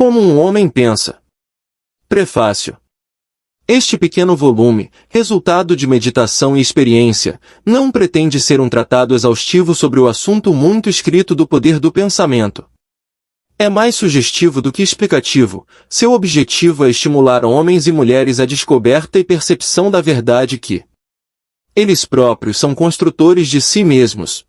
Como um homem pensa. Prefácio. Este pequeno volume, resultado de meditação e experiência, não pretende ser um tratado exaustivo sobre o assunto muito escrito do poder do pensamento. É mais sugestivo do que explicativo. Seu objetivo é estimular homens e mulheres à descoberta e percepção da verdade que eles próprios são construtores de si mesmos.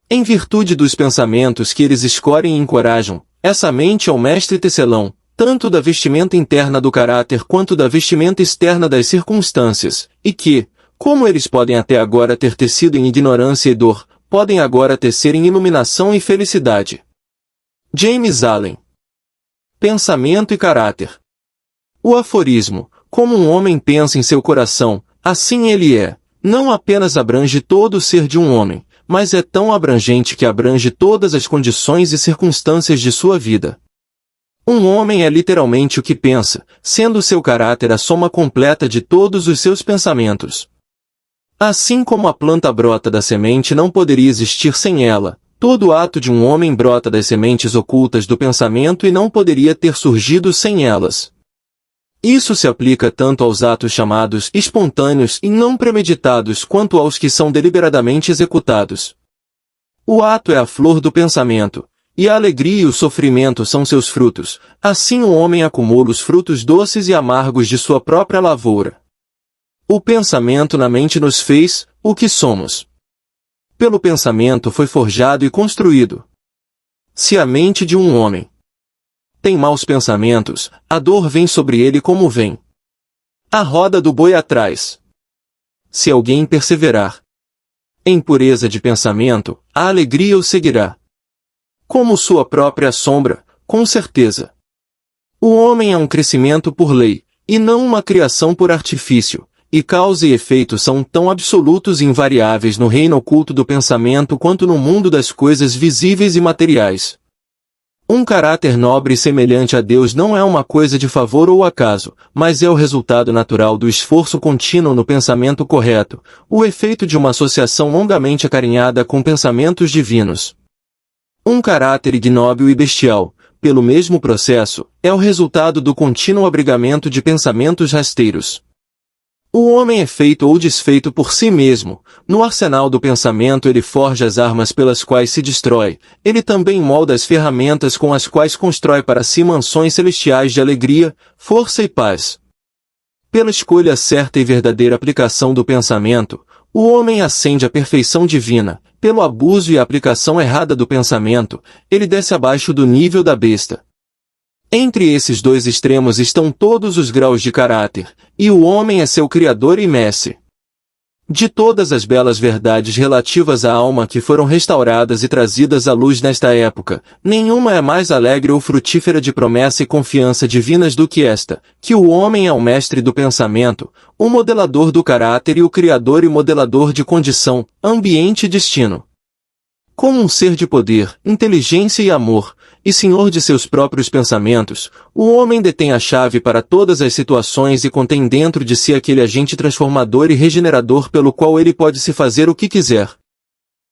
Em virtude dos pensamentos que eles escolhem e encorajam, essa mente é o mestre tecelão, tanto da vestimenta interna do caráter quanto da vestimenta externa das circunstâncias, e que, como eles podem até agora ter tecido em ignorância e dor, podem agora tecer em iluminação e felicidade. James Allen. Pensamento e caráter. O aforismo, como um homem pensa em seu coração, assim ele é, não apenas abrange todo o ser de um homem, mas é tão abrangente que abrange todas as condições e circunstâncias de sua vida. Um homem é literalmente o que pensa, sendo seu caráter a soma completa de todos os seus pensamentos. Assim como a planta brota da semente não poderia existir sem ela, todo ato de um homem brota das sementes ocultas do pensamento e não poderia ter surgido sem elas. Isso se aplica tanto aos atos chamados espontâneos e não premeditados quanto aos que são deliberadamente executados. O ato é a flor do pensamento, e a alegria e o sofrimento são seus frutos, assim o homem acumula os frutos doces e amargos de sua própria lavoura. O pensamento na mente nos fez o que somos. Pelo pensamento foi forjado e construído. Se a mente de um homem tem maus pensamentos, a dor vem sobre ele como vem a roda do boi atrás. Se alguém perseverar em pureza de pensamento, a alegria o seguirá. Como sua própria sombra, com certeza. O homem é um crescimento por lei, e não uma criação por artifício, e causa e efeito são tão absolutos e invariáveis no reino oculto do pensamento quanto no mundo das coisas visíveis e materiais. Um caráter nobre e semelhante a Deus não é uma coisa de favor ou acaso, mas é o resultado natural do esforço contínuo no pensamento correto, o efeito de uma associação longamente acarinhada com pensamentos divinos. Um caráter ignóbil e bestial, pelo mesmo processo, é o resultado do contínuo abrigamento de pensamentos rasteiros. O homem é feito ou desfeito por si mesmo. No arsenal do pensamento ele forja as armas pelas quais se destrói. Ele também molda as ferramentas com as quais constrói para si mansões celestiais de alegria, força e paz. Pela escolha certa e verdadeira aplicação do pensamento, o homem ascende à perfeição divina. Pelo abuso e a aplicação errada do pensamento, ele desce abaixo do nível da besta. Entre esses dois extremos estão todos os graus de caráter, e o homem é seu criador e mestre. De todas as belas verdades relativas à alma que foram restauradas e trazidas à luz nesta época, nenhuma é mais alegre ou frutífera de promessa e confiança divinas do que esta, que o homem é o mestre do pensamento, o modelador do caráter e o criador e modelador de condição, ambiente e destino. Como um ser de poder, inteligência e amor, e senhor de seus próprios pensamentos, o homem detém a chave para todas as situações e contém dentro de si aquele agente transformador e regenerador pelo qual ele pode se fazer o que quiser.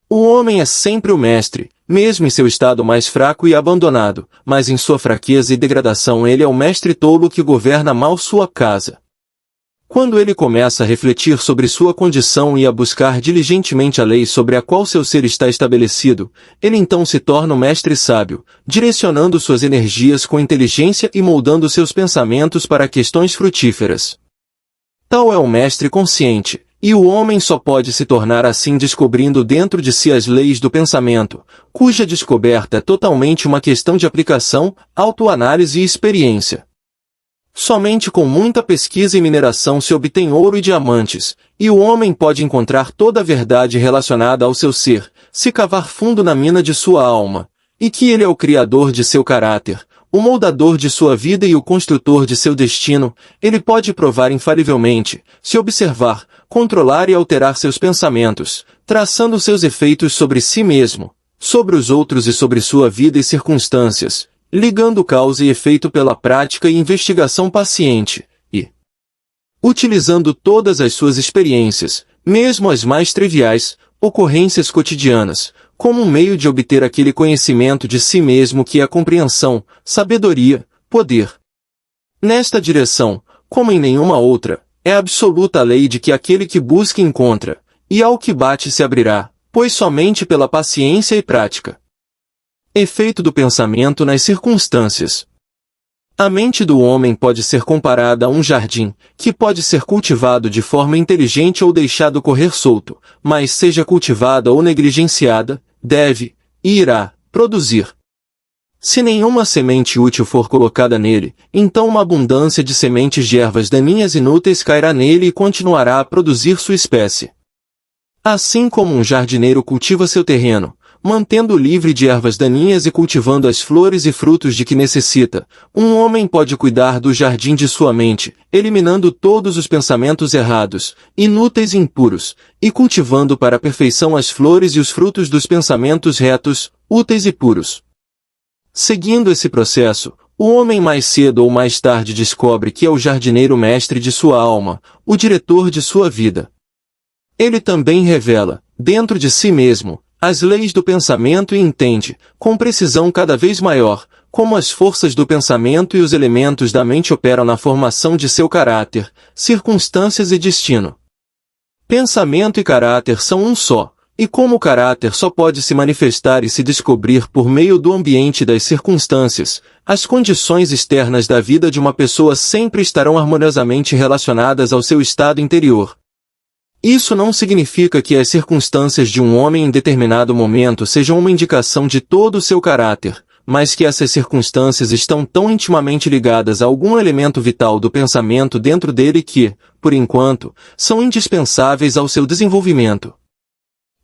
O homem é sempre o mestre, mesmo em seu estado mais fraco e abandonado, mas em sua fraqueza e degradação ele é o mestre tolo que governa mal sua casa. Quando ele começa a refletir sobre sua condição e a buscar diligentemente a lei sobre a qual seu ser está estabelecido, ele então se torna o mestre sábio, direcionando suas energias com inteligência e moldando seus pensamentos para questões frutíferas. Tal é o mestre consciente, e o homem só pode se tornar assim descobrindo dentro de si as leis do pensamento, cuja descoberta é totalmente uma questão de aplicação, autoanálise e experiência. Somente com muita pesquisa e mineração se obtém ouro e diamantes, e o homem pode encontrar toda a verdade relacionada ao seu ser, se cavar fundo na mina de sua alma, e que ele é o criador de seu caráter, o moldador de sua vida e o construtor de seu destino. Ele pode provar infalivelmente, se observar, controlar e alterar seus pensamentos, traçando seus efeitos sobre si mesmo, sobre os outros e sobre sua vida e circunstâncias, ligando causa e efeito pela prática e investigação paciente, e utilizando todas as suas experiências, mesmo as mais triviais, ocorrências cotidianas, como um meio de obter aquele conhecimento de si mesmo que é a compreensão, sabedoria, poder. Nesta direção, como em nenhuma outra, é absoluta a lei de que aquele que busca encontra, e ao que bate se abrirá, pois somente pela paciência e prática. Efeito do pensamento nas circunstâncias. A mente do homem pode ser comparada a um jardim, que pode ser cultivado de forma inteligente ou deixado correr solto, mas seja cultivada ou negligenciada, deve, e irá, produzir. Se nenhuma semente útil for colocada nele, então uma abundância de sementes de ervas daninhas inúteis cairá nele e continuará a produzir sua espécie. Assim como um jardineiro cultiva seu terreno, mantendo-o livre de ervas daninhas e cultivando as flores e frutos de que necessita, um homem pode cuidar do jardim de sua mente, eliminando todos os pensamentos errados, inúteis e impuros, e cultivando para a perfeição as flores e os frutos dos pensamentos retos, úteis e puros. Seguindo esse processo, o homem mais cedo ou mais tarde descobre que é o jardineiro mestre de sua alma, o diretor de sua vida. Ele também revela, dentro de si mesmo, as leis do pensamento e entende, com precisão cada vez maior, como as forças do pensamento e os elementos da mente operam na formação de seu caráter, circunstâncias e destino. Pensamento e caráter são um só. E como o caráter só pode se manifestar e se descobrir por meio do ambiente e das circunstâncias, as condições externas da vida de uma pessoa sempre estarão harmoniosamente relacionadas ao seu estado interior. Isso não significa que as circunstâncias de um homem em determinado momento sejam uma indicação de todo o seu caráter, mas que essas circunstâncias estão tão intimamente ligadas a algum elemento vital do pensamento dentro dele que, por enquanto, são indispensáveis ao seu desenvolvimento.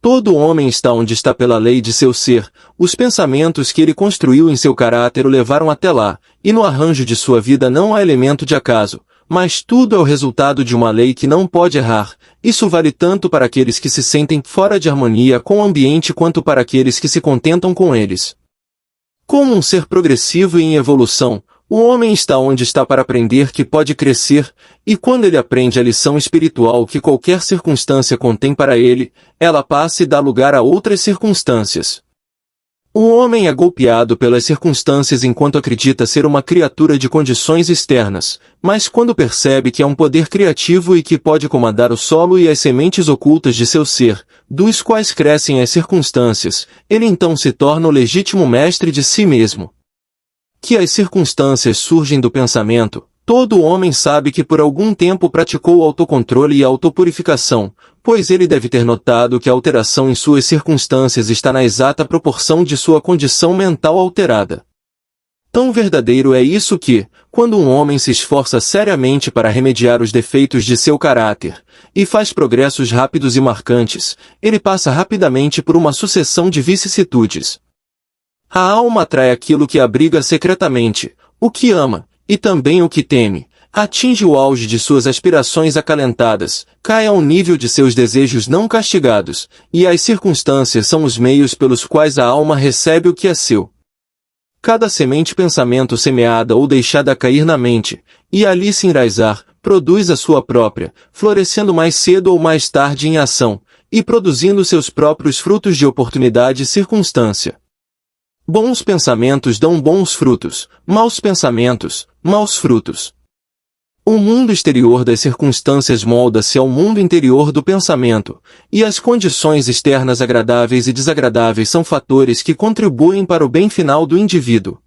Todo homem está onde está pela lei de seu ser, os pensamentos que ele construiu em seu caráter o levaram até lá, e no arranjo de sua vida não há elemento de acaso, mas tudo é o resultado de uma lei que não pode errar. Isso vale tanto para aqueles que se sentem fora de harmonia com o ambiente quanto para aqueles que se contentam com eles. Como um ser progressivo e em evolução, o homem está onde está para aprender que pode crescer, e quando ele aprende a lição espiritual que qualquer circunstância contém para ele, ela passa e dá lugar a outras circunstâncias. O homem é golpeado pelas circunstâncias enquanto acredita ser uma criatura de condições externas, mas quando percebe que é um poder criativo e que pode comandar o solo e as sementes ocultas de seu ser, dos quais crescem as circunstâncias, ele então se torna o legítimo mestre de si mesmo. Que as circunstâncias surgem do pensamento, todo homem sabe que por algum tempo praticou o autocontrole e a autopurificação, pois ele deve ter notado que a alteração em suas circunstâncias está na exata proporção de sua condição mental alterada. Tão verdadeiro é isso que, quando um homem se esforça seriamente para remediar os defeitos de seu caráter, e faz progressos rápidos e marcantes, ele passa rapidamente por uma sucessão de vicissitudes. A alma atrai aquilo que abriga secretamente, o que ama, e também o que teme, atinge o auge de suas aspirações acalentadas, cai ao nível de seus desejos não castigados, e as circunstâncias são os meios pelos quais a alma recebe o que é seu. Cada semente pensamento semeada ou deixada cair na mente, e ali se enraizar, produz a sua própria, florescendo mais cedo ou mais tarde em ação, e produzindo seus próprios frutos de oportunidade e circunstância. Bons pensamentos dão bons frutos, maus pensamentos, maus frutos. O mundo exterior das circunstâncias molda-se ao mundo interior do pensamento, e as condições externas agradáveis e desagradáveis são fatores que contribuem para o bem final do indivíduo.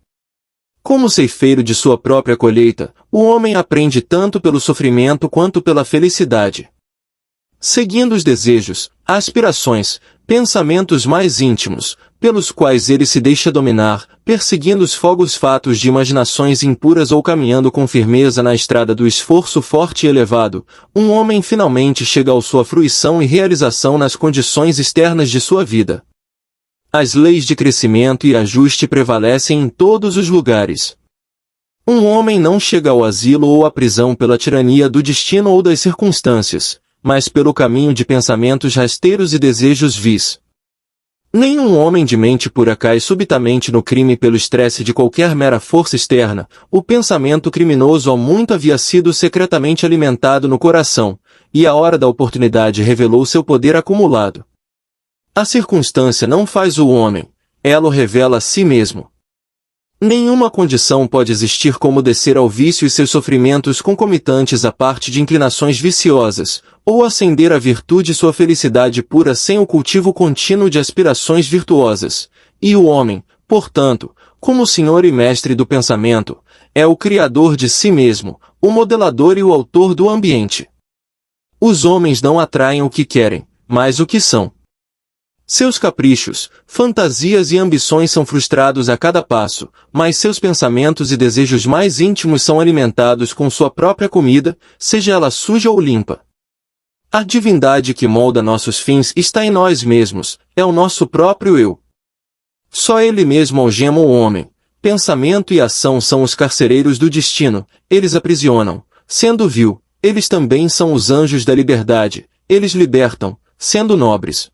Como ceifeiro de sua própria colheita, o homem aprende tanto pelo sofrimento quanto pela felicidade. Seguindo os desejos, aspirações, pensamentos mais íntimos, pelos quais ele se deixa dominar, perseguindo os fogos fatos de imaginações impuras ou caminhando com firmeza na estrada do esforço forte e elevado, um homem finalmente chega à sua fruição e realização nas condições externas de sua vida. As leis de crescimento e ajuste prevalecem em todos os lugares. Um homem não chega ao asilo ou à prisão pela tirania do destino ou das circunstâncias, mas pelo caminho de pensamentos rasteiros e desejos vis. Nenhum homem de mente pura cai subitamente no crime pelo estresse de qualquer mera força externa. O pensamento criminoso há muito havia sido secretamente alimentado no coração, e a hora da oportunidade revelou seu poder acumulado. A circunstância não faz o homem, ela o revela a si mesmo. Nenhuma condição pode existir como descer ao vício e seus sofrimentos concomitantes à parte de inclinações viciosas, ou ascender à virtude e sua felicidade pura sem o cultivo contínuo de aspirações virtuosas. E o homem, portanto, como senhor e mestre do pensamento, é o criador de si mesmo, o modelador e o autor do ambiente. Os homens não atraem o que querem, mas o que são. Seus caprichos, fantasias e ambições são frustrados a cada passo, mas seus pensamentos e desejos mais íntimos são alimentados com sua própria comida, seja ela suja ou limpa. A divindade que molda nossos fins está em nós mesmos, é o nosso próprio eu. Só ele mesmo algema o homem. Pensamento e ação são os carcereiros do destino, eles aprisionam. Sendo vil, eles também são os anjos da liberdade, eles libertam, sendo nobres.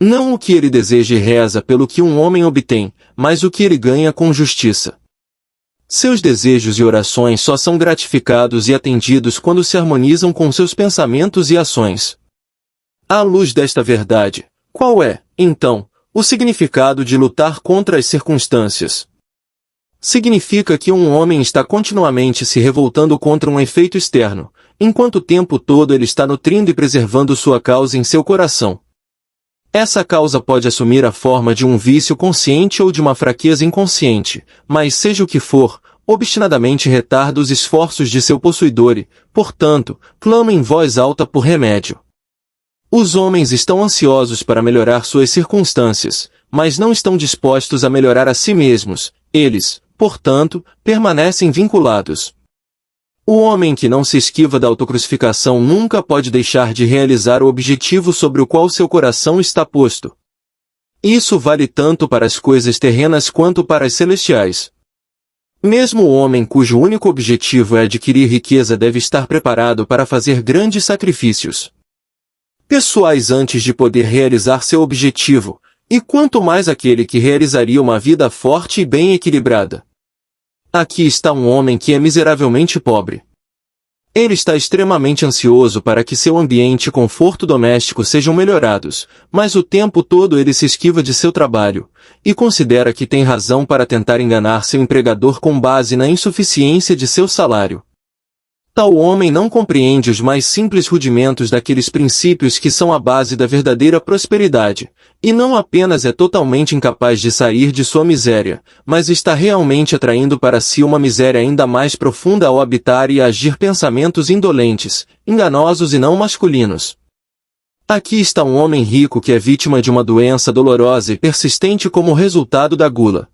Não o que ele deseja e reza pelo que um homem obtém, mas o que ele ganha com justiça. Seus desejos e orações só são gratificados e atendidos quando se harmonizam com seus pensamentos e ações. À luz desta verdade, qual é, então, o significado de lutar contra as circunstâncias? Significa que um homem está continuamente se revoltando contra um efeito externo, enquanto o tempo todo ele está nutrindo e preservando sua causa em seu coração. Essa causa pode assumir a forma de um vício consciente ou de uma fraqueza inconsciente, mas seja o que for, obstinadamente retarda os esforços de seu possuidor e, portanto, clama em voz alta por remédio. Os homens estão ansiosos para melhorar suas circunstâncias, mas não estão dispostos a melhorar a si mesmos. Eles, portanto, permanecem vinculados. O homem que não se esquiva da autocrucificação nunca pode deixar de realizar o objetivo sobre o qual seu coração está posto. Isso vale tanto para as coisas terrenas quanto para as celestiais. Mesmo o homem cujo único objetivo é adquirir riqueza deve estar preparado para fazer grandes sacrifícios pessoais antes de poder realizar seu objetivo, e quanto mais aquele que realizaria uma vida forte e bem equilibrada. Aqui está um homem que é miseravelmente pobre. Ele está extremamente ansioso para que seu ambiente e conforto doméstico sejam melhorados, mas o tempo todo ele se esquiva de seu trabalho, e considera que tem razão para tentar enganar seu empregador com base na insuficiência de seu salário. Tal homem não compreende os mais simples rudimentos daqueles princípios que são a base da verdadeira prosperidade, e não apenas é totalmente incapaz de sair de sua miséria, mas está realmente atraindo para si uma miséria ainda mais profunda ao habitar e agir pensamentos indolentes, enganosos e não masculinos. Aqui está um homem rico que é vítima de uma doença dolorosa e persistente como resultado da gula.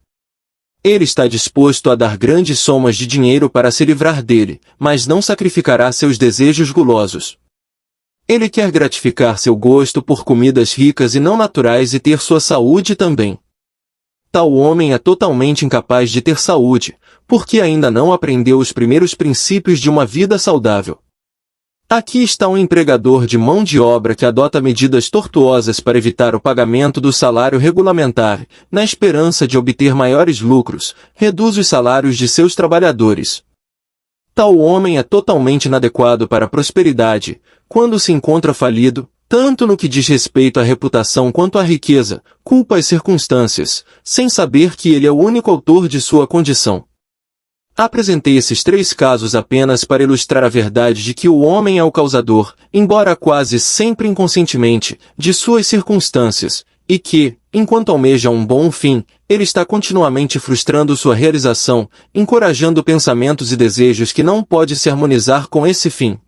Ele está disposto a dar grandes somas de dinheiro para se livrar dele, mas não sacrificará seus desejos gulosos. Ele quer gratificar seu gosto por comidas ricas e não naturais e ter sua saúde também. Tal homem é totalmente incapaz de ter saúde, porque ainda não aprendeu os primeiros princípios de uma vida saudável. Aqui está um empregador de mão de obra que adota medidas tortuosas para evitar o pagamento do salário regulamentar, na esperança de obter maiores lucros, reduz os salários de seus trabalhadores. Tal homem é totalmente inadequado para a prosperidade, quando se encontra falido, tanto no que diz respeito à reputação quanto à riqueza, culpa as circunstâncias, sem saber que ele é o único autor de sua condição. Apresentei esses 3 casos apenas para ilustrar a verdade de que o homem é o causador, embora quase sempre inconscientemente, de suas circunstâncias, e que, enquanto almeja um bom fim, ele está continuamente frustrando sua realização, encorajando pensamentos e desejos que não pode se harmonizar com esse fim.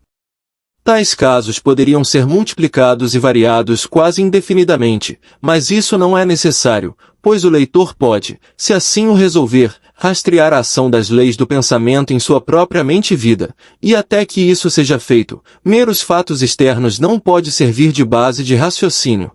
Tais casos poderiam ser multiplicados e variados quase indefinidamente, mas isso não é necessário, pois o leitor pode, se assim o resolver, rastrear a ação das leis do pensamento em sua própria mente e vida, e até que isso seja feito, meros fatos externos não podem servir de base de raciocínio.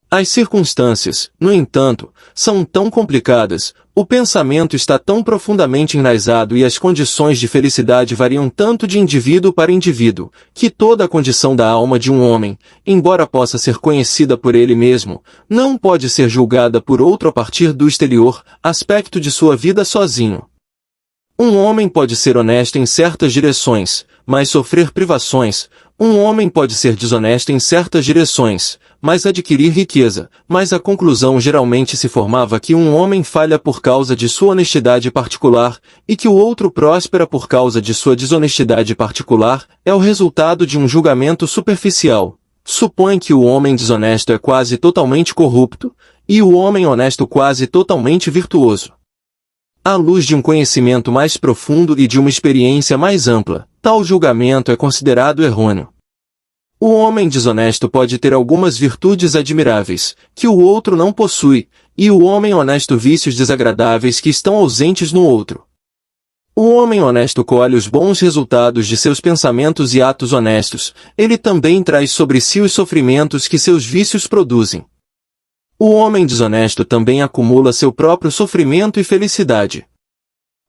As circunstâncias, no entanto, são tão complicadas, o pensamento está tão profundamente enraizado e as condições de felicidade variam tanto de indivíduo para indivíduo, que toda a condição da alma de um homem, embora possa ser conhecida por ele mesmo, não pode ser julgada por outro a partir do exterior, aspecto de sua vida sozinho. Um homem pode ser honesto em certas direções, mas sofrer privações. Um homem pode ser desonesto em certas direções, mas adquirir riqueza. Mas a conclusão geralmente se formava que um homem falha por causa de sua honestidade particular, e que o outro próspera por causa de sua desonestidade particular. É o resultado de um julgamento superficial. Supõe que o homem desonesto é quase totalmente corrupto, e o homem honesto quase totalmente virtuoso. À luz de um conhecimento mais profundo e de uma experiência mais ampla, tal julgamento é considerado errôneo. O homem desonesto pode ter algumas virtudes admiráveis, que o outro não possui, e o homem honesto vícios desagradáveis que estão ausentes no outro. O homem honesto colhe os bons resultados de seus pensamentos e atos honestos, ele também traz sobre si os sofrimentos que seus vícios produzem. O homem desonesto também acumula seu próprio sofrimento e felicidade.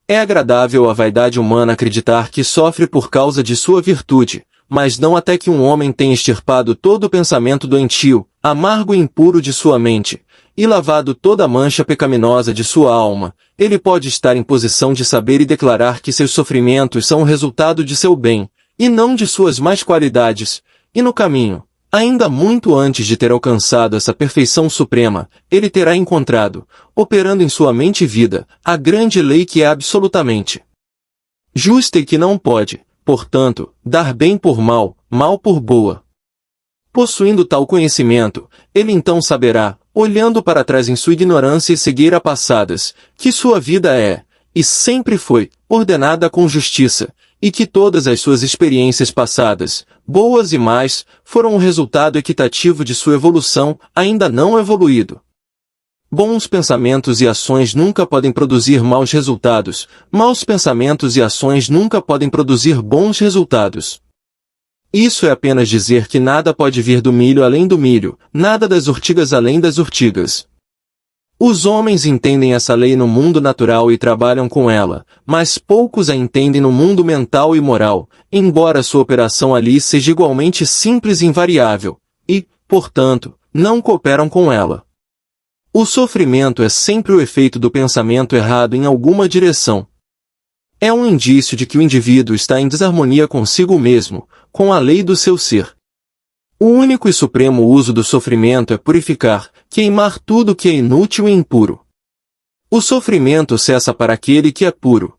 É agradável à vaidade humana acreditar que sofre por causa de sua virtude, mas não até que um homem tenha extirpado todo o pensamento doentio, amargo e impuro de sua mente, e lavado toda a mancha pecaminosa de sua alma, ele pode estar em posição de saber e declarar que seus sofrimentos são o resultado de seu bem, e não de suas más qualidades, e no caminho, ainda muito antes de ter alcançado essa perfeição suprema, ele terá encontrado, operando em sua mente e vida, a grande lei que é absolutamente justa e que não pode, portanto, dar bem por mal, mal por boa. Possuindo tal conhecimento, ele então saberá, olhando para trás em sua ignorância e cegueira passadas, que sua vida é, e sempre foi, ordenada com justiça, e que todas as suas experiências passadas, boas e más, foram o resultado equitativo de sua evolução, ainda não evoluído. Bons pensamentos e ações nunca podem produzir maus resultados, maus pensamentos e ações nunca podem produzir bons resultados. Isso é apenas dizer que nada pode vir do milho além do milho, nada das urtigas além das urtigas. Os homens entendem essa lei no mundo natural e trabalham com ela, mas poucos a entendem no mundo mental e moral, embora sua operação ali seja igualmente simples e invariável, e, portanto, não cooperam com ela. O sofrimento é sempre o efeito do pensamento errado em alguma direção. É um indício de que o indivíduo está em desarmonia consigo mesmo, com a lei do seu ser. O único e supremo uso do sofrimento é purificar, queimar tudo que é inútil e impuro. O sofrimento cessa para aquele que é puro.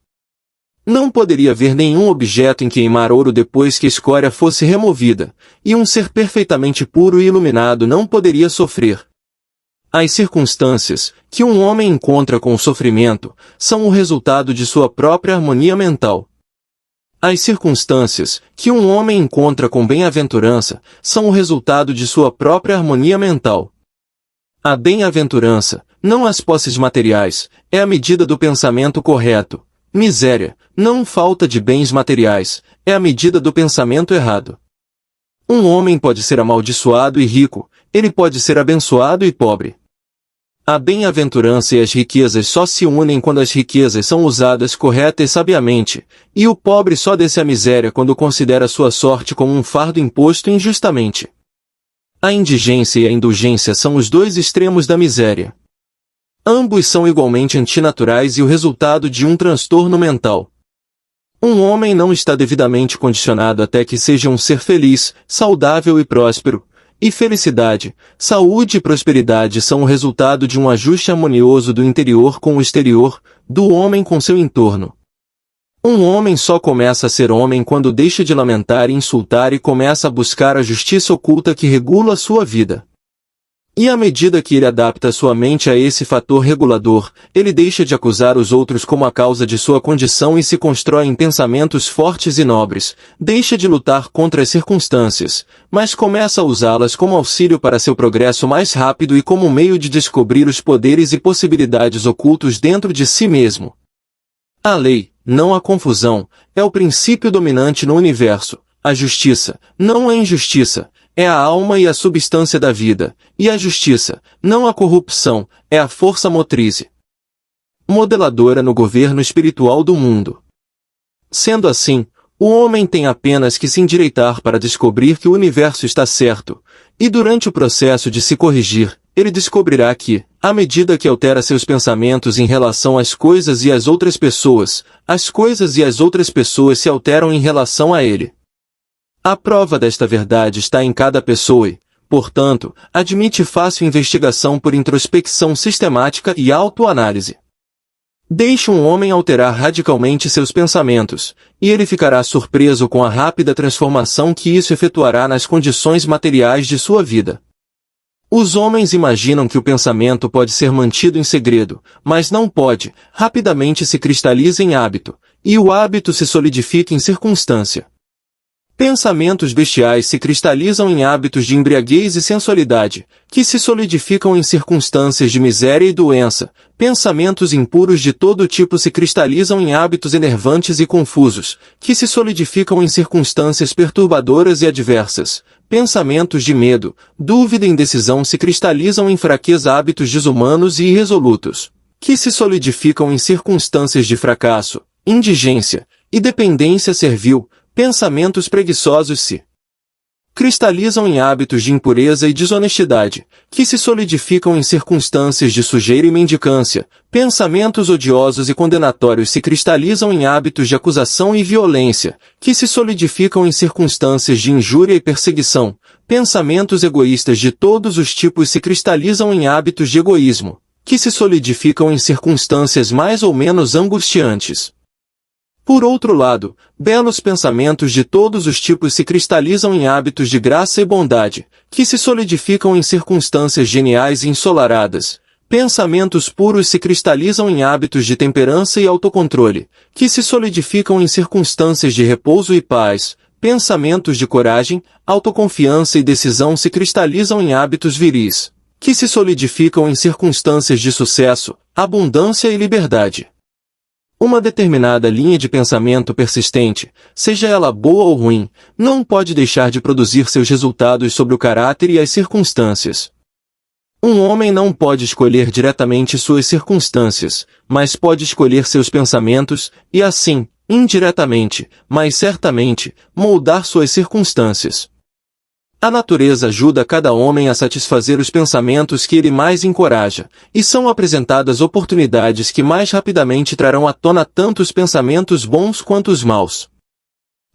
Não poderia haver nenhum objeto em queimar ouro depois que a escória fosse removida, e um ser perfeitamente puro e iluminado não poderia sofrer. As circunstâncias que um homem encontra com o sofrimento são o resultado de sua própria harmonia mental. As circunstâncias que um homem encontra com bem-aventurança são o resultado de sua própria harmonia mental. A bem-aventurança, não as posses materiais, é a medida do pensamento correto. Miséria, não falta de bens materiais, é a medida do pensamento errado. Um homem pode ser amaldiçoado e rico, ele pode ser abençoado e pobre. A bem-aventurança e as riquezas só se unem quando as riquezas são usadas correta e sabiamente, e o pobre só desce à miséria quando considera sua sorte como um fardo imposto injustamente. A indigência e a indulgência são os dois extremos da miséria. Ambos são igualmente antinaturais e o resultado de um transtorno mental. Um homem não está devidamente condicionado até que seja um ser feliz, saudável e próspero, e felicidade, saúde e prosperidade são o resultado de um ajuste harmonioso do interior com o exterior, do homem com seu entorno. Um homem só começa a ser homem quando deixa de lamentar e insultar e começa a buscar a justiça oculta que regula a sua vida. E à medida que ele adapta sua mente a esse fator regulador, ele deixa de acusar os outros como a causa de sua condição e se constrói em pensamentos fortes e nobres, deixa de lutar contra as circunstâncias, mas começa a usá-las como auxílio para seu progresso mais rápido e como meio de descobrir os poderes e possibilidades ocultos dentro de si mesmo. A lei, não a confusão, é o princípio dominante no universo. A justiça, não a injustiça, é a alma e a substância da vida, e a justiça, não a corrupção, é a força motriz modeladora no governo espiritual do mundo. Sendo assim, o homem tem apenas que se endireitar para descobrir que o universo está certo, e durante o processo de se corrigir, ele descobrirá que, à medida que altera seus pensamentos em relação às coisas e às outras pessoas, as coisas e as outras pessoas se alteram em relação a ele. A prova desta verdade está em cada pessoa e, portanto, admite fácil investigação por introspecção sistemática e autoanálise. Deixe um homem alterar radicalmente seus pensamentos, e ele ficará surpreso com a rápida transformação que isso efetuará nas condições materiais de sua vida. Os homens imaginam que o pensamento pode ser mantido em segredo, mas não pode, rapidamente se cristaliza em hábito, e o hábito se solidifica em circunstância. Pensamentos bestiais se cristalizam em hábitos de embriaguez e sensualidade, que se solidificam em circunstâncias de miséria e doença. Pensamentos impuros de todo tipo se cristalizam em hábitos enervantes e confusos, que se solidificam em circunstâncias perturbadoras e adversas. Pensamentos de medo, dúvida e indecisão se cristalizam em fraqueza, hábitos desumanos e irresolutos, que se solidificam em circunstâncias de fracasso, indigência e dependência servil. Pensamentos preguiçosos se cristalizam em hábitos de impureza e desonestidade, que se solidificam em circunstâncias de sujeira e mendicância. Pensamentos odiosos e condenatórios se cristalizam em hábitos de acusação e violência, que se solidificam em circunstâncias de injúria e perseguição. Pensamentos egoístas de todos os tipos se cristalizam em hábitos de egoísmo, que se solidificam em circunstâncias mais ou menos angustiantes. Por outro lado, belos pensamentos de todos os tipos se cristalizam em hábitos de graça e bondade, que se solidificam em circunstâncias geniais e ensolaradas. Pensamentos puros se cristalizam em hábitos de temperança e autocontrole, que se solidificam em circunstâncias de repouso e paz. Pensamentos de coragem, autoconfiança e decisão se cristalizam em hábitos viris, que se solidificam em circunstâncias de sucesso, abundância e liberdade. Uma determinada linha de pensamento persistente, seja ela boa ou ruim, não pode deixar de produzir seus resultados sobre o caráter e as circunstâncias. Um homem não pode escolher diretamente suas circunstâncias, mas pode escolher seus pensamentos, e assim, indiretamente, mas certamente, moldar suas circunstâncias. A natureza ajuda cada homem a satisfazer os pensamentos que ele mais encoraja, e são apresentadas oportunidades que mais rapidamente trarão à tona tanto os pensamentos bons quanto os maus.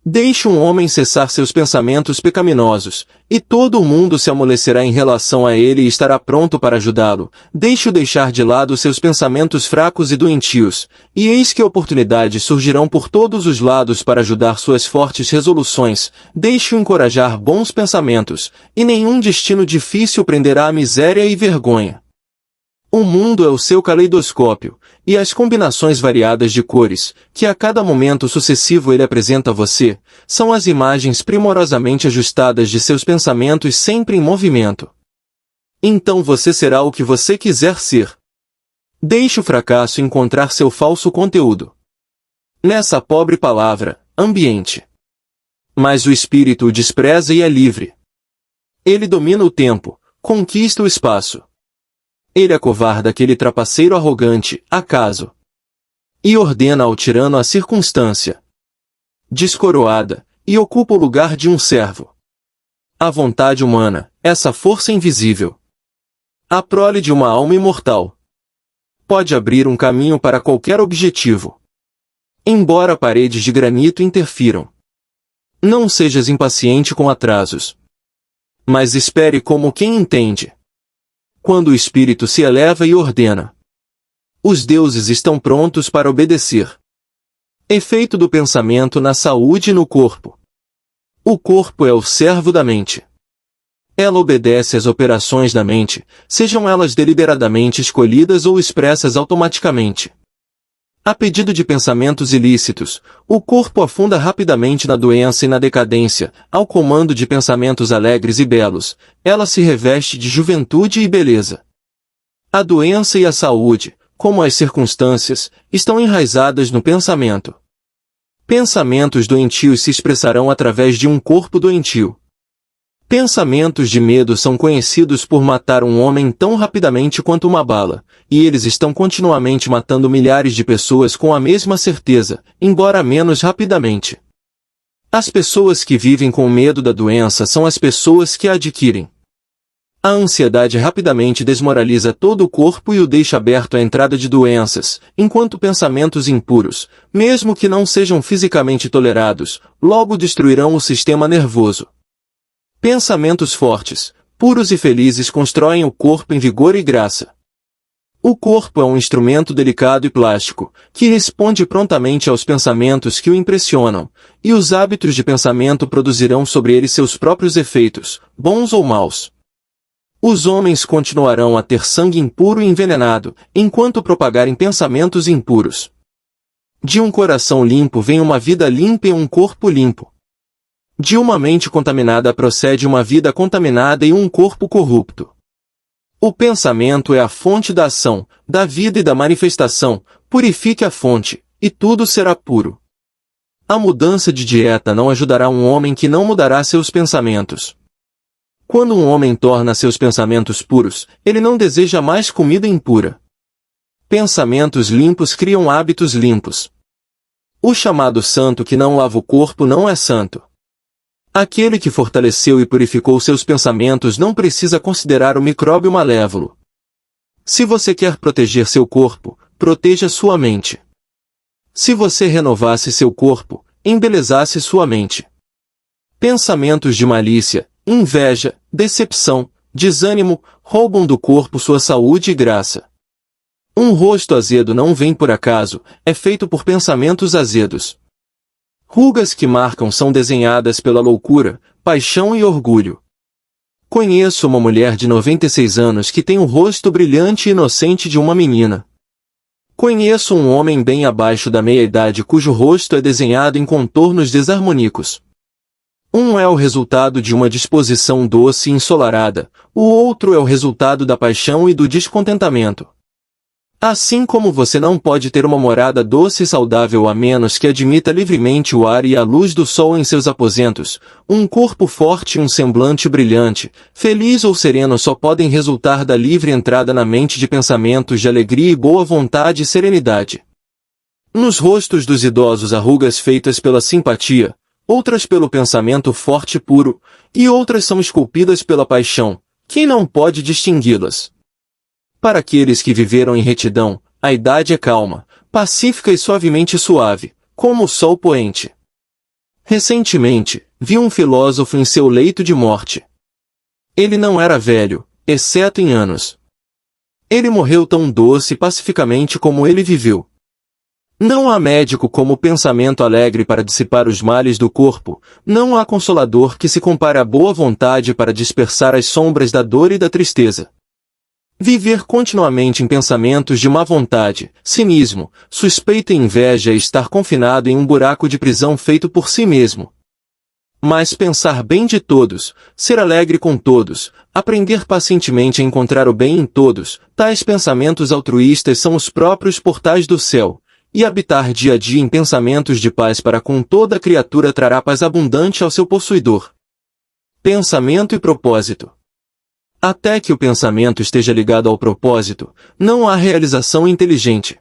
Deixe um homem cessar seus pensamentos pecaminosos, e todo o mundo se amolecerá em relação a ele e estará pronto para ajudá-lo. Deixe-o deixar de lado seus pensamentos fracos e doentios, e eis que oportunidades surgirão por todos os lados para ajudar suas fortes resoluções. Deixe-o encorajar bons pensamentos, e nenhum destino difícil prenderá a miséria e vergonha. O mundo é o seu caleidoscópio, e as combinações variadas de cores, que a cada momento sucessivo ele apresenta a você, são as imagens primorosamente ajustadas de seus pensamentos sempre em movimento. Então você será o que você quiser ser. Deixe o fracasso encontrar seu falso conteúdo nessa pobre palavra, ambiente. Mas o espírito o despreza e é livre. Ele domina o tempo, conquista o espaço. Ele acovarda aquele trapaceiro arrogante, acaso, e ordena ao tirano a circunstância descoroada, e ocupa o lugar de um servo. A vontade humana, essa força invisível, a prole de uma alma imortal, pode abrir um caminho para qualquer objetivo. Embora paredes de granito interfiram, não sejas impaciente com atrasos, mas espere como quem entende. Quando o espírito se eleva e ordena, os deuses estão prontos para obedecer. Efeito do pensamento na saúde e no corpo. O corpo é o servo da mente. Ela obedece às operações da mente, sejam elas deliberadamente escolhidas ou expressas automaticamente. A pedido de pensamentos ilícitos, o corpo afunda rapidamente na doença e na decadência. Ao comando de pensamentos alegres e belos, ela se reveste de juventude e beleza. A doença e a saúde, como as circunstâncias, estão enraizadas no pensamento. Pensamentos doentios se expressarão através de um corpo doentio. Pensamentos de medo são conhecidos por matar um homem tão rapidamente quanto uma bala, e eles estão continuamente matando milhares de pessoas com a mesma certeza, embora menos rapidamente. As pessoas que vivem com medo da doença são as pessoas que a adquirem. A ansiedade rapidamente desmoraliza todo o corpo e o deixa aberto à entrada de doenças, enquanto pensamentos impuros, mesmo que não sejam fisicamente tolerados, logo destruirão o sistema nervoso. Pensamentos fortes, puros e felizes constroem o corpo em vigor e graça. O corpo é um instrumento delicado e plástico, que responde prontamente aos pensamentos que o impressionam, e os hábitos de pensamento produzirão sobre ele seus próprios efeitos, bons ou maus. Os homens continuarão a ter sangue impuro e envenenado, enquanto propagarem pensamentos impuros. De um coração limpo vem uma vida limpa e um corpo limpo. De uma mente contaminada procede uma vida contaminada e um corpo corrupto. O pensamento é a fonte da ação, da vida e da manifestação. Purifique a fonte, e tudo será puro. A mudança de dieta não ajudará um homem que não mudará seus pensamentos. Quando um homem torna seus pensamentos puros, ele não deseja mais comida impura. Pensamentos limpos criam hábitos limpos. O chamado santo que não lava o corpo não é santo. Aquele que fortaleceu e purificou seus pensamentos não precisa considerar o micróbio malévolo. Se você quer proteger seu corpo, proteja sua mente. Se você renovasse seu corpo, embelezasse sua mente. Pensamentos de malícia, inveja, decepção, desânimo, roubam do corpo sua saúde e graça. Um rosto azedo não vem por acaso, é feito por pensamentos azedos. Rugas que marcam são desenhadas pela loucura, paixão e orgulho. Conheço uma mulher de 96 anos que tem o rosto brilhante e inocente de uma menina. Conheço um homem bem abaixo da meia-idade cujo rosto é desenhado em contornos desarmônicos. Um é o resultado de uma disposição doce e ensolarada, o outro é o resultado da paixão e do descontentamento. Assim como você não pode ter uma morada doce e saudável a menos que admita livremente o ar e a luz do sol em seus aposentos, um corpo forte e um semblante brilhante, feliz ou sereno só podem resultar da livre entrada na mente de pensamentos de alegria e boa vontade e serenidade. Nos rostos dos idosos há rugas feitas pela simpatia, outras pelo pensamento forte e puro, e outras são esculpidas pela paixão. Quem não pode distingui-las? Para aqueles que viveram em retidão, a idade é calma, pacífica e suavemente suave, como o sol poente. Recentemente, vi um filósofo em seu leito de morte. Ele não era velho, exceto em anos. Ele morreu tão doce e pacificamente como ele viveu. Não há médico como o pensamento alegre para dissipar os males do corpo, não há consolador que se compare à boa vontade para dispersar as sombras da dor e da tristeza. Viver continuamente em pensamentos de má vontade, cinismo, suspeita e inveja é estar confinado em um buraco de prisão feito por si mesmo. Mas pensar bem de todos, ser alegre com todos, aprender pacientemente a encontrar o bem em todos, tais pensamentos altruístas são os próprios portais do céu, e habitar dia a dia em pensamentos de paz para com toda criatura trará paz abundante ao seu possuidor. Pensamento e propósito. Até que o pensamento esteja ligado ao propósito, não há realização inteligente.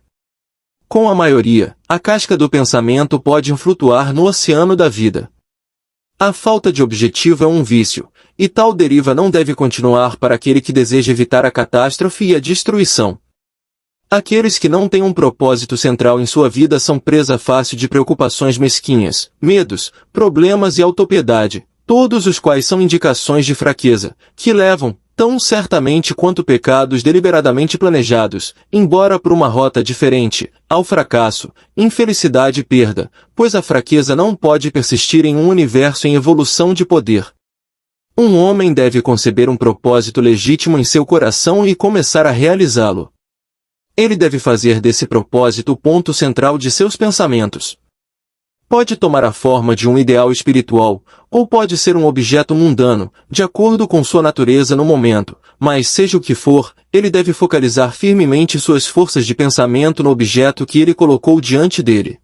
Com a maioria, a casca do pensamento pode flutuar no oceano da vida. A falta de objetivo é um vício, e tal deriva não deve continuar para aquele que deseja evitar a catástrofe e a destruição. Aqueles que não têm um propósito central em sua vida são presa fácil de preocupações mesquinhas, medos, problemas e autopiedade, todos os quais são indicações de fraqueza, que levam, tão certamente quanto pecados deliberadamente planejados, embora por uma rota diferente, ao fracasso, infelicidade e perda, pois a fraqueza não pode persistir em um universo em evolução de poder. Um homem deve conceber um propósito legítimo em seu coração e começar a realizá-lo. Ele deve fazer desse propósito o ponto central de seus pensamentos. Pode tomar a forma de um ideal espiritual, ou pode ser um objeto mundano, de acordo com sua natureza no momento, mas seja o que for, ele deve focalizar firmemente suas forças de pensamento no objeto que ele colocou diante dele.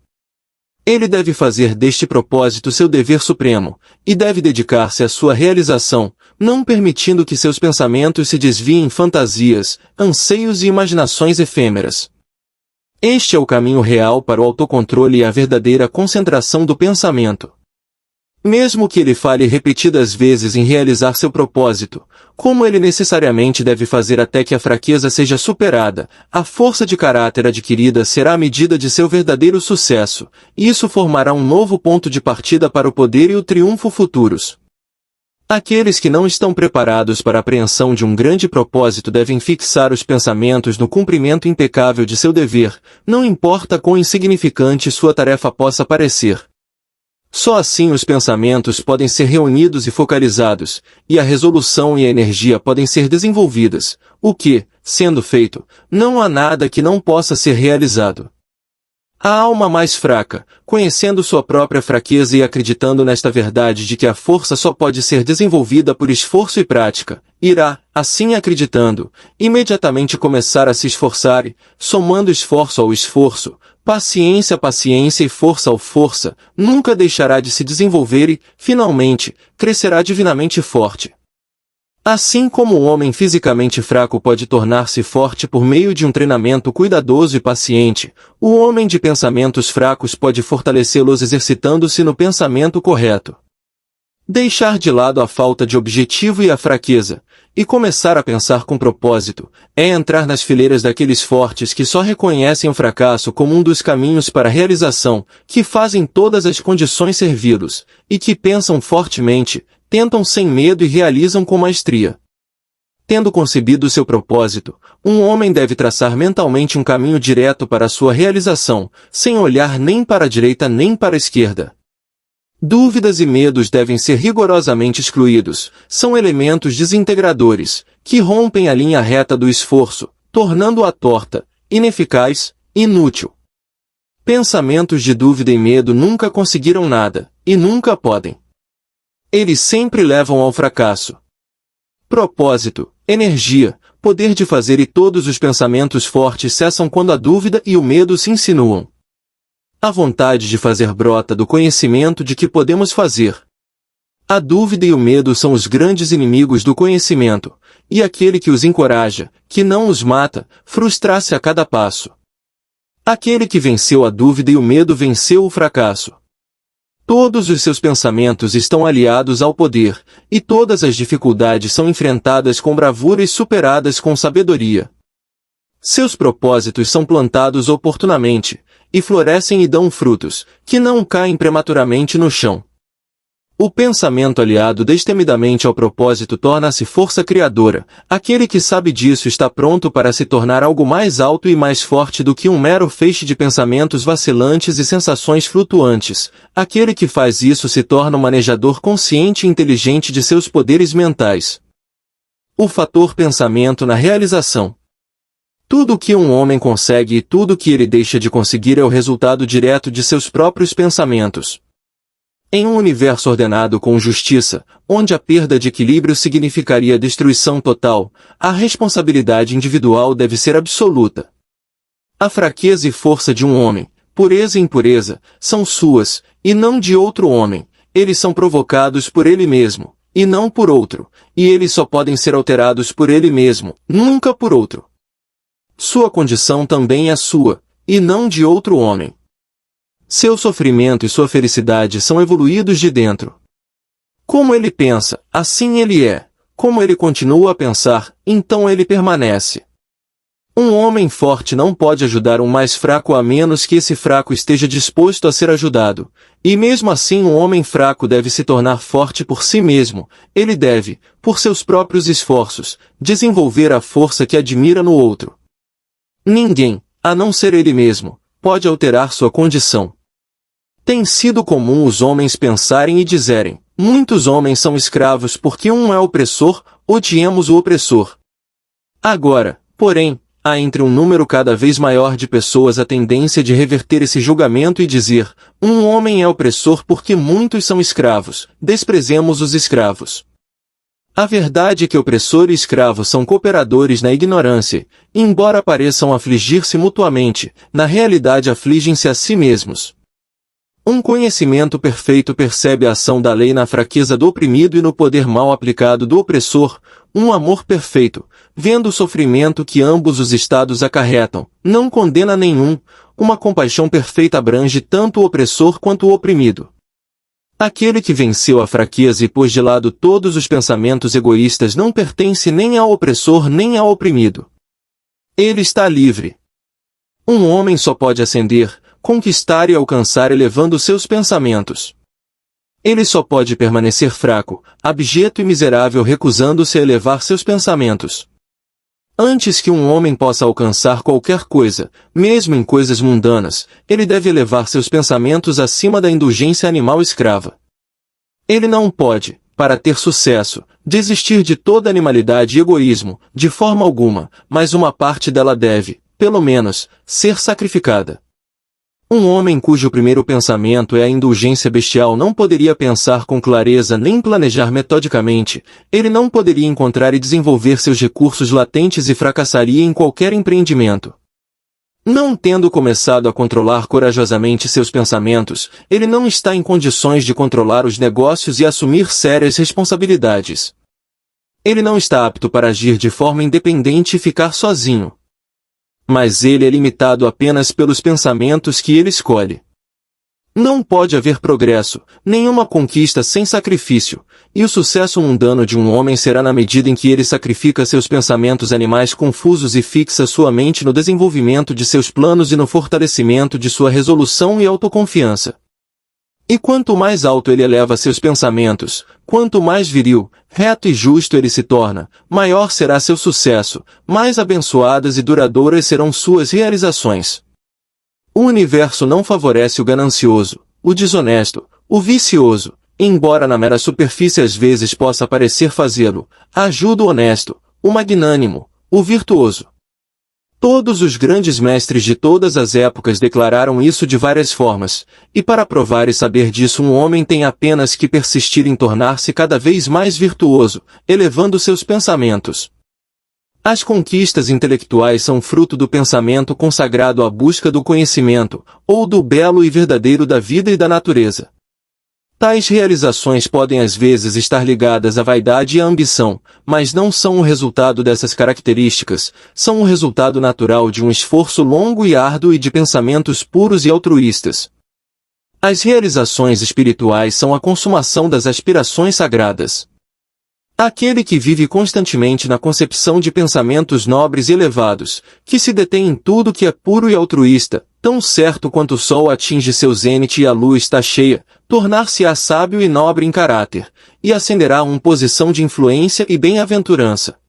Ele deve fazer deste propósito seu dever supremo, e deve dedicar-se à sua realização, não permitindo que seus pensamentos se desviem em fantasias, anseios e imaginações efêmeras. Este é o caminho real para o autocontrole e a verdadeira concentração do pensamento. Mesmo que ele falhe repetidas vezes em realizar seu propósito, como ele necessariamente deve fazer até que a fraqueza seja superada, a força de caráter adquirida será a medida de seu verdadeiro sucesso, e isso formará um novo ponto de partida para o poder e o triunfo futuros. Aqueles que não estão preparados para a apreensão de um grande propósito devem fixar os pensamentos no cumprimento impecável de seu dever, não importa quão insignificante sua tarefa possa parecer. Só assim os pensamentos podem ser reunidos e focalizados, e a resolução e a energia podem ser desenvolvidas, o que, sendo feito, não há nada que não possa ser realizado. A alma mais fraca, conhecendo sua própria fraqueza e acreditando nesta verdade de que a força só pode ser desenvolvida por esforço e prática, irá, assim acreditando, imediatamente começar a se esforçar e, somando esforço ao esforço, paciência à paciência e força ao força, nunca deixará de se desenvolver e, finalmente, crescerá divinamente forte. Assim como o homem fisicamente fraco pode tornar-se forte por meio de um treinamento cuidadoso e paciente, o homem de pensamentos fracos pode fortalecê-los exercitando-se no pensamento correto. Deixar de lado a falta de objetivo e a fraqueza, e começar a pensar com propósito, é entrar nas fileiras daqueles fortes que só reconhecem o fracasso como um dos caminhos para a realização, que fazem todas as condições servi-los, e que pensam fortemente, tentam sem medo e realizam com maestria. Tendo concebido seu propósito, um homem deve traçar mentalmente um caminho direto para a sua realização, sem olhar nem para a direita nem para a esquerda. Dúvidas e medos devem ser rigorosamente excluídos, são elementos desintegradores, que rompem a linha reta do esforço, tornando-a torta, ineficaz, inútil. Pensamentos de dúvida e medo nunca conseguiram nada, e nunca podem. Eles sempre levam ao fracasso. Propósito, energia, poder de fazer e todos os pensamentos fortes cessam quando a dúvida e o medo se insinuam. A vontade de fazer brota do conhecimento de que podemos fazer. A dúvida e o medo são os grandes inimigos do conhecimento, e aquele que os encoraja, que não os mata, frustra-se a cada passo. Aquele que venceu a dúvida e o medo venceu o fracasso. Todos os seus pensamentos estão aliados ao poder, e todas as dificuldades são enfrentadas com bravura e superadas com sabedoria. Seus propósitos são plantados oportunamente, e florescem e dão frutos, que não caem prematuramente no chão. O pensamento aliado destemidamente ao propósito torna-se força criadora. Aquele que sabe disso está pronto para se tornar algo mais alto e mais forte do que um mero feixe de pensamentos vacilantes e sensações flutuantes. Aquele que faz isso se torna um manejador consciente e inteligente de seus poderes mentais. O fator pensamento na realização. Tudo o que um homem consegue e tudo o que ele deixa de conseguir é o resultado direto de seus próprios pensamentos. Em um universo ordenado com justiça, onde a perda de equilíbrio significaria destruição total, a responsabilidade individual deve ser absoluta. A fraqueza e força de um homem, pureza e impureza, são suas, e não de outro homem. Eles são provocados por ele mesmo, e não por outro, e eles só podem ser alterados por ele mesmo, nunca por outro. Sua condição também é sua, e não de outro homem. Seu sofrimento e sua felicidade são evoluídos de dentro. Como ele pensa, assim ele é. Como ele continua a pensar, então ele permanece. Um homem forte não pode ajudar um mais fraco a menos que esse fraco esteja disposto a ser ajudado. E mesmo assim um homem fraco deve se tornar forte por si mesmo. Ele deve, por seus próprios esforços, desenvolver a força que admira no outro. Ninguém, a não ser ele mesmo, pode alterar sua condição. Tem sido comum os homens pensarem e dizerem: muitos homens são escravos porque um é opressor, odiemos o opressor. Agora, porém, há entre um número cada vez maior de pessoas a tendência de reverter esse julgamento e dizer: um homem é opressor porque muitos são escravos, desprezemos os escravos. A verdade é que opressor e escravo são cooperadores na ignorância, e embora pareçam afligir-se mutuamente, na realidade afligem-se a si mesmos. Um conhecimento perfeito percebe a ação da lei na fraqueza do oprimido e no poder mal aplicado do opressor. Um amor perfeito, vendo o sofrimento que ambos os estados acarretam, não condena nenhum. Uma compaixão perfeita abrange tanto o opressor quanto o oprimido. Aquele que venceu a fraqueza e pôs de lado todos os pensamentos egoístas não pertence nem ao opressor nem ao oprimido. Ele está livre. Um homem só pode ascender, conquistar e alcançar elevando seus pensamentos. Ele só pode permanecer fraco, abjeto e miserável recusando-se a elevar seus pensamentos. Antes que um homem possa alcançar qualquer coisa, mesmo em coisas mundanas, ele deve elevar seus pensamentos acima da indulgência animal escrava. Ele não pode, para ter sucesso, desistir de toda animalidade e egoísmo, de forma alguma, mas uma parte dela deve, pelo menos, ser sacrificada. Um homem cujo primeiro pensamento é a indulgência bestial não poderia pensar com clareza nem planejar metodicamente, ele não poderia encontrar e desenvolver seus recursos latentes e fracassaria em qualquer empreendimento. Não tendo começado a controlar corajosamente seus pensamentos, ele não está em condições de controlar os negócios e assumir sérias responsabilidades. Ele não está apto para agir de forma independente e ficar sozinho. Mas ele é limitado apenas pelos pensamentos que ele escolhe. Não pode haver progresso, nenhuma conquista sem sacrifício, e o sucesso mundano de um homem será na medida em que ele sacrifica seus pensamentos animais confusos e fixa sua mente no desenvolvimento de seus planos e no fortalecimento de sua resolução e autoconfiança. E quanto mais alto ele eleva seus pensamentos, quanto mais viril, reto e justo ele se torna, maior será seu sucesso, mais abençoadas e duradouras serão suas realizações. O universo não favorece o ganancioso, o desonesto, o vicioso, embora na mera superfície às vezes possa parecer fazê-lo, ajuda o honesto, o magnânimo, o virtuoso. Todos os grandes mestres de todas as épocas declararam isso de várias formas, e para provar e saber disso um homem tem apenas que persistir em tornar-se cada vez mais virtuoso, elevando seus pensamentos. As conquistas intelectuais são fruto do pensamento consagrado à busca do conhecimento, ou do belo e verdadeiro da vida e da natureza. Tais realizações podem às vezes estar ligadas à vaidade e à ambição, mas não são o resultado dessas características, são o resultado natural de um esforço longo e árduo e de pensamentos puros e altruístas. As realizações espirituais são a consumação das aspirações sagradas. Aquele que vive constantemente na concepção de pensamentos nobres e elevados, que se detém em tudo que é puro e altruísta, tão certo quanto o sol atinge seu zênite e a lua está cheia, tornar-se-á sábio e nobre em caráter, e ascenderá a uma posição de influência e bem-aventurança.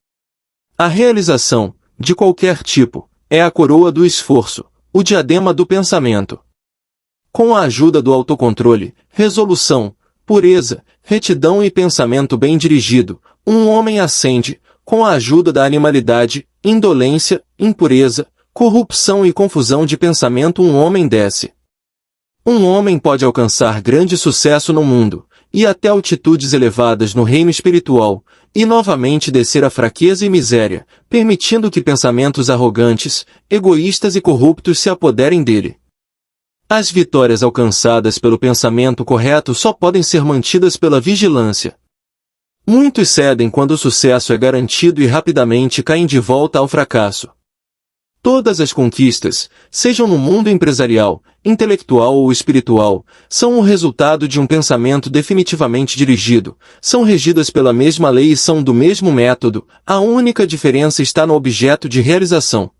A realização, de qualquer tipo, é a coroa do esforço, o diadema do pensamento. Com a ajuda do autocontrole, resolução, pureza, retidão e pensamento bem dirigido, um homem ascende, com a ajuda da animalidade, indolência, impureza, corrupção e confusão de pensamento um homem desce. Um homem pode alcançar grande sucesso no mundo, e até altitudes elevadas no reino espiritual, e novamente descer a fraqueza e miséria, permitindo que pensamentos arrogantes, egoístas e corruptos se apoderem dele. As vitórias alcançadas pelo pensamento correto só podem ser mantidas pela vigilância. Muitos cedem quando o sucesso é garantido e rapidamente caem de volta ao fracasso. Todas as conquistas, sejam no mundo empresarial, intelectual ou espiritual, são o resultado de um pensamento definitivamente dirigido, são regidas pela mesma lei e são do mesmo método, a única diferença está no objeto de realização.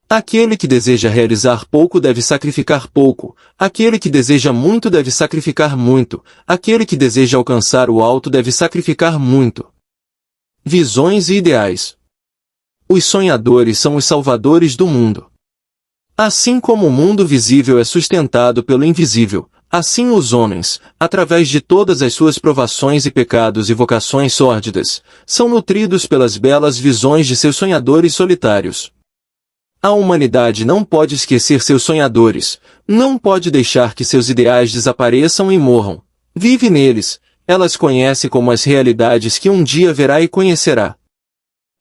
Aquele que deseja realizar pouco deve sacrificar pouco, aquele que deseja muito deve sacrificar muito, aquele que deseja alcançar o alto deve sacrificar muito. Visões e ideais. Os sonhadores são os salvadores do mundo. Assim como o mundo visível é sustentado pelo invisível, assim os homens, através de todas as suas provações e pecados e vocações sórdidas, são nutridos pelas belas visões de seus sonhadores solitários. A humanidade não pode esquecer seus sonhadores, não pode deixar que seus ideais desapareçam e morram. Vive neles, elas conhece como as realidades que um dia verá e conhecerá.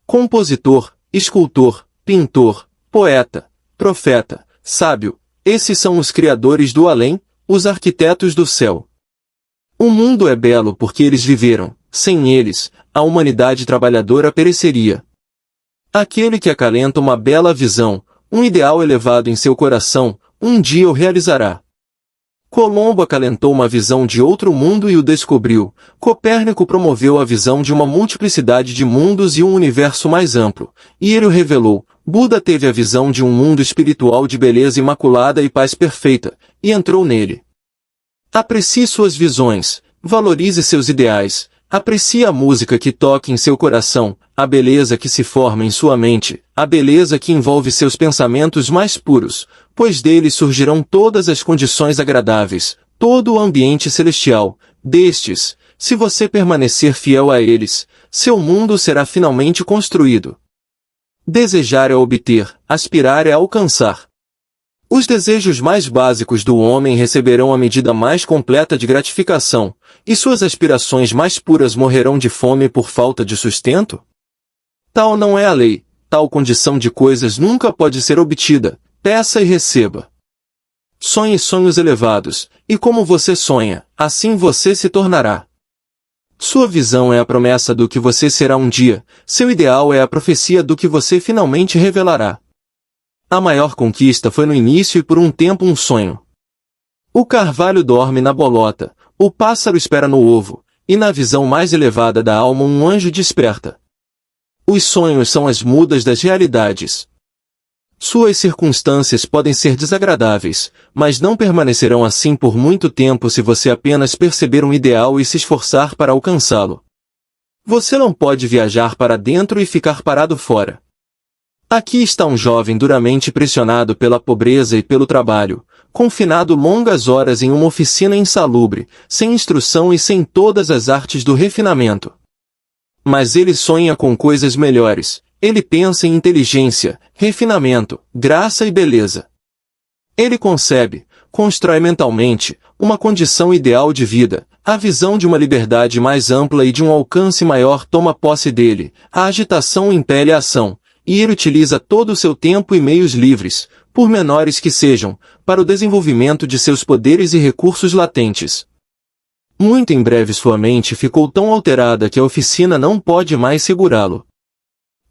Compositor, escultor, pintor, poeta, profeta, sábio, esses são os criadores do além, os arquitetos do céu. O mundo é belo porque eles viveram, sem eles, a humanidade trabalhadora pereceria. Aquele que acalenta uma bela visão, um ideal elevado em seu coração, um dia o realizará. Colombo acalentou uma visão de outro mundo e o descobriu. Copérnico promoveu a visão de uma multiplicidade de mundos e um universo mais amplo, e ele o revelou. Buda teve a visão de um mundo espiritual de beleza imaculada e paz perfeita, e entrou nele. Aprecie suas visões, valorize seus ideais, aprecie a música que toca em seu coração, a beleza que se forma em sua mente, a beleza que envolve seus pensamentos mais puros, pois deles surgirão todas as condições agradáveis, todo o ambiente celestial. Destes, se você permanecer fiel a eles, seu mundo será finalmente construído. Desejar é obter, aspirar é alcançar. Os desejos mais básicos do homem receberão a medida mais completa de gratificação, e suas aspirações mais puras morrerão de fome por falta de sustento? Tal não é a lei, tal condição de coisas nunca pode ser obtida, peça e receba. Sonhe sonhos elevados, e como você sonha, assim você se tornará. Sua visão é a promessa do que você será um dia, seu ideal é a profecia do que você finalmente revelará. A maior conquista foi no início e por um tempo um sonho. O carvalho dorme na bolota, o pássaro espera no ovo, e na visão mais elevada da alma um anjo desperta. Os sonhos são as mudas das realidades. Suas circunstâncias podem ser desagradáveis, mas não permanecerão assim por muito tempo se você apenas perceber um ideal e se esforçar para alcançá-lo. Você não pode viajar para dentro e ficar parado fora. Aqui está um jovem duramente pressionado pela pobreza e pelo trabalho, confinado longas horas em uma oficina insalubre, sem instrução e sem todas as artes do refinamento. Mas ele sonha com coisas melhores, ele pensa em inteligência, refinamento, graça e beleza. Ele concebe, constrói mentalmente, uma condição ideal de vida, a visão de uma liberdade mais ampla e de um alcance maior toma posse dele, a agitação impele a ação, e ele utiliza todo o seu tempo e meios livres, por menores que sejam, para o desenvolvimento de seus poderes e recursos latentes. Muito em breve sua mente ficou tão alterada que a oficina não pode mais segurá-lo.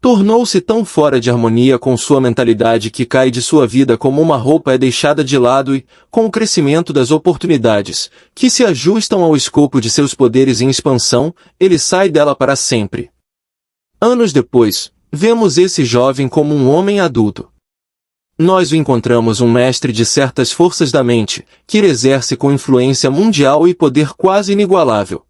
Tornou-se tão fora de harmonia com sua mentalidade que cai de sua vida como uma roupa é deixada de lado e, com o crescimento das oportunidades, que se ajustam ao escopo de seus poderes em expansão, ele sai dela para sempre. Anos depois, vemos esse jovem como um homem adulto. Nós o encontramos um mestre de certas forças da mente, que ele exerce com influência mundial e poder quase inigualável.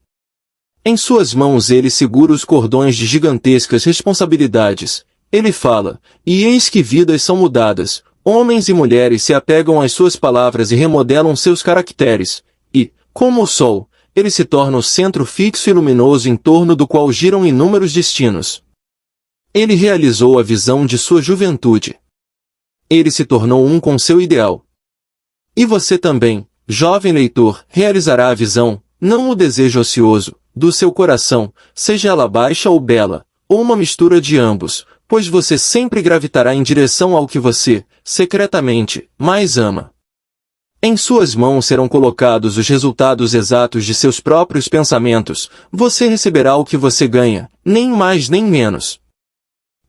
Em suas mãos ele segura os cordões de gigantescas responsabilidades. Ele fala, e eis que vidas são mudadas, homens e mulheres se apegam às suas palavras e remodelam seus caracteres, e, como o sol, ele se torna o centro fixo e luminoso em torno do qual giram inúmeros destinos. Ele realizou a visão de sua juventude. Ele se tornou um com seu ideal. E você também, jovem leitor, realizará a visão, não o desejo ocioso, do seu coração, seja ela baixa ou bela, ou uma mistura de ambos, pois você sempre gravitará em direção ao que você, secretamente, mais ama. Em suas mãos serão colocados os resultados exatos de seus próprios pensamentos, você receberá o que você ganha, nem mais nem menos.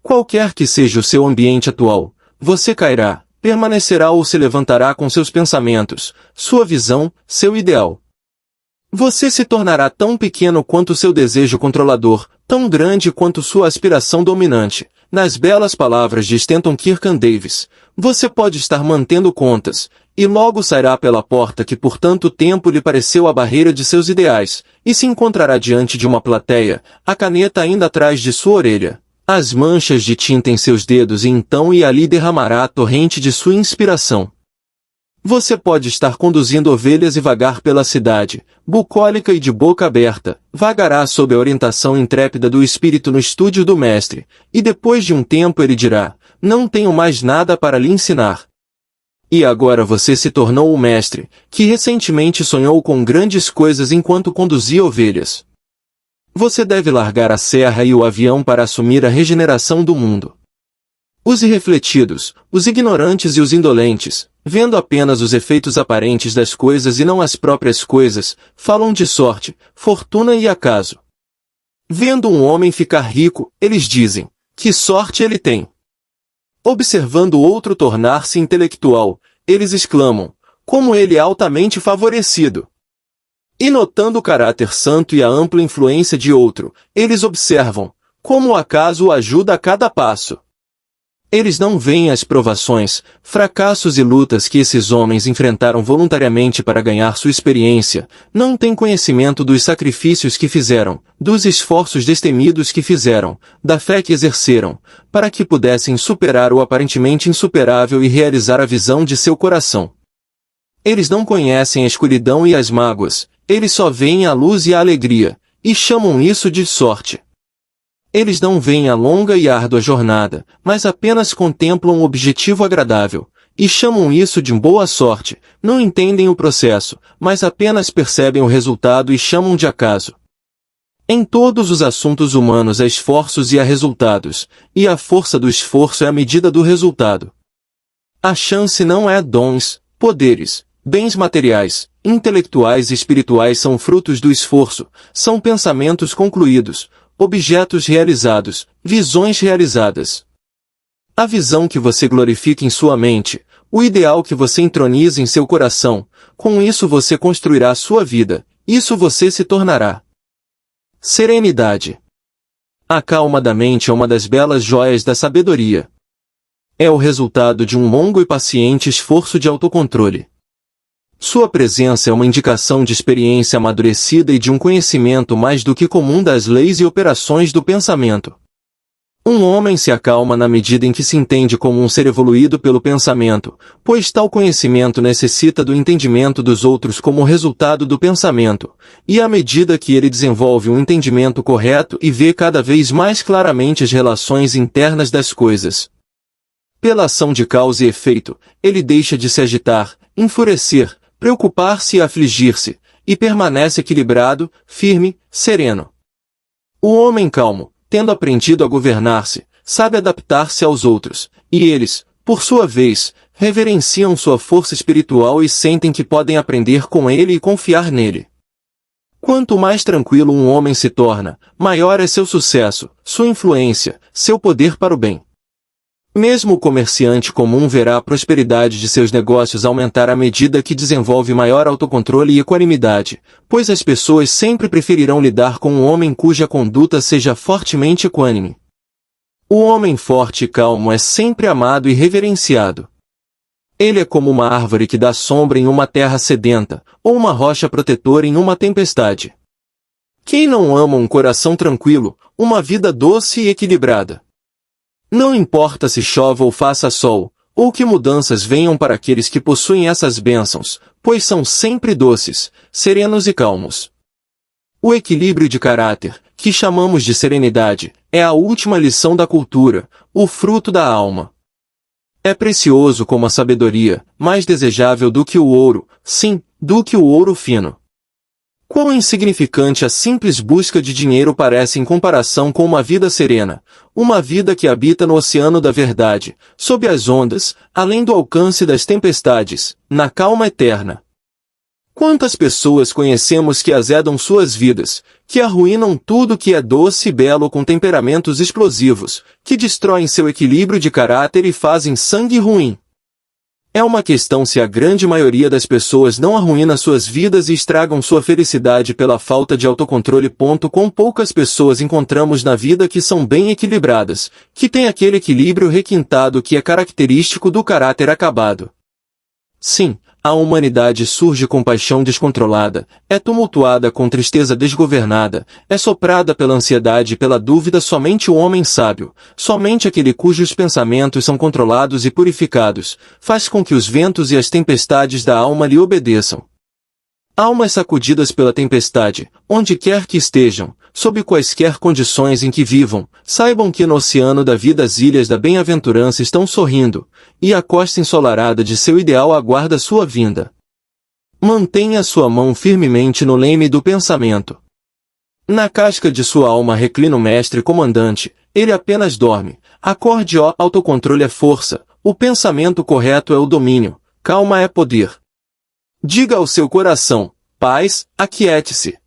Qualquer que seja o seu ambiente atual, você cairá, permanecerá ou se levantará com seus pensamentos, sua visão, seu ideal. Você se tornará tão pequeno quanto seu desejo controlador, tão grande quanto sua aspiração dominante. Nas belas palavras de Stanton Kirkan Davis, você pode estar mantendo contas, e logo sairá pela porta que por tanto tempo lhe pareceu a barreira de seus ideais, e se encontrará diante de uma plateia, a caneta ainda atrás de sua orelha, as manchas de tinta em seus dedos e então ali derramará a torrente de sua inspiração. Você pode estar conduzindo ovelhas e vagar pela cidade, bucólica e de boca aberta, vagará sob a orientação intrépida do espírito no estúdio do mestre, e depois de um tempo ele dirá, não tenho mais nada para lhe ensinar. E agora você se tornou o mestre, que recentemente sonhou com grandes coisas enquanto conduzia ovelhas. Você deve largar a serra e o avião para assumir a regeneração do mundo. Os irrefletidos, os ignorantes e os indolentes, vendo apenas os efeitos aparentes das coisas e não as próprias coisas, falam de sorte, fortuna e acaso. Vendo um homem ficar rico, eles dizem, que sorte ele tem. Observando outro tornar-se intelectual, eles exclamam, como ele é altamente favorecido. E notando o caráter santo e a ampla influência de outro, eles observam como o acaso o ajuda a cada passo. Eles não veem as provações, fracassos e lutas que esses homens enfrentaram voluntariamente para ganhar sua experiência, não têm conhecimento dos sacrifícios que fizeram, dos esforços destemidos que fizeram, da fé que exerceram, para que pudessem superar o aparentemente insuperável e realizar a visão de seu coração. Eles não conhecem a escuridão e as mágoas, eles só veem a luz e a alegria, e chamam isso de sorte. Eles não veem a longa e árdua jornada, mas apenas contemplam o objetivo agradável, e chamam isso de boa sorte, não entendem o processo, mas apenas percebem o resultado e chamam de acaso. Em todos os assuntos humanos há esforços e há resultados, e a força do esforço é a medida do resultado. A chance não é dons, poderes, bens materiais, intelectuais e espirituais são frutos do esforço, são pensamentos concluídos, objetos realizados, visões realizadas. A visão que você glorifica em sua mente, o ideal que você entroniza em seu coração, com isso você construirá sua vida, isso você se tornará. Serenidade. A calma da mente é uma das belas joias da sabedoria. É o resultado de um longo e paciente esforço de autocontrole. Sua presença é uma indicação de experiência amadurecida e de um conhecimento mais do que comum das leis e operações do pensamento. Um homem se acalma na medida em que se entende como um ser evoluído pelo pensamento, pois tal conhecimento necessita do entendimento dos outros como resultado do pensamento, e à medida que ele desenvolve um entendimento correto e vê cada vez mais claramente as relações internas das coisas. Pela ação de causa e efeito, ele deixa de se agitar, enfurecer, preocupar-se e afligir-se, e permanece equilibrado, firme, sereno. O homem calmo, tendo aprendido a governar-se, sabe adaptar-se aos outros, e eles, por sua vez, reverenciam sua força espiritual e sentem que podem aprender com ele e confiar nele. Quanto mais tranquilo um homem se torna, maior é seu sucesso, sua influência, seu poder para o bem. Mesmo o comerciante comum verá a prosperidade de seus negócios aumentar à medida que desenvolve maior autocontrole e equanimidade, pois as pessoas sempre preferirão lidar com um homem cuja conduta seja fortemente equânime. O homem forte e calmo é sempre amado e reverenciado. Ele é como uma árvore que dá sombra em uma terra sedenta, ou uma rocha protetora em uma tempestade. Quem não ama um coração tranquilo, uma vida doce e equilibrada? Não importa se chova ou faça sol, ou que mudanças venham para aqueles que possuem essas bênçãos, pois são sempre doces, serenos e calmos. O equilíbrio de caráter, que chamamos de serenidade, é a última lição da cultura, o fruto da alma. É precioso como a sabedoria, mais desejável do que o ouro, sim, do que o ouro fino. Quão insignificante a simples busca de dinheiro parece em comparação com uma vida serena, uma vida que habita no oceano da verdade, sob as ondas, além do alcance das tempestades, na calma eterna. Quantas pessoas conhecemos que azedam suas vidas, que arruinam tudo que é doce e belo com temperamentos explosivos, que destroem seu equilíbrio de caráter e fazem sangue ruim? É uma questão se a grande maioria das pessoas não arruína suas vidas e estragam sua felicidade pela falta de autocontrole. Com poucas pessoas encontramos na vida que são bem equilibradas, que têm aquele equilíbrio requintado que é característico do caráter acabado. Sim, a humanidade surge com paixão descontrolada, é tumultuada com tristeza desgovernada, é soprada pela ansiedade e pela dúvida. Somente o homem sábio, somente aquele cujos pensamentos são controlados e purificados, faz com que os ventos e as tempestades da alma lhe obedeçam. Almas sacudidas pela tempestade, onde quer que estejam, sob quaisquer condições em que vivam, saibam que no oceano da vida as ilhas da bem-aventurança estão sorrindo, e a costa ensolarada de seu ideal aguarda sua vinda. Mantenha sua mão firmemente no leme do pensamento. Na casca de sua alma reclina o mestre comandante, ele apenas dorme. Acorde, ó, autocontrole é força, o pensamento correto é o domínio, calma é poder. Diga ao seu coração, paz, aquiete-se.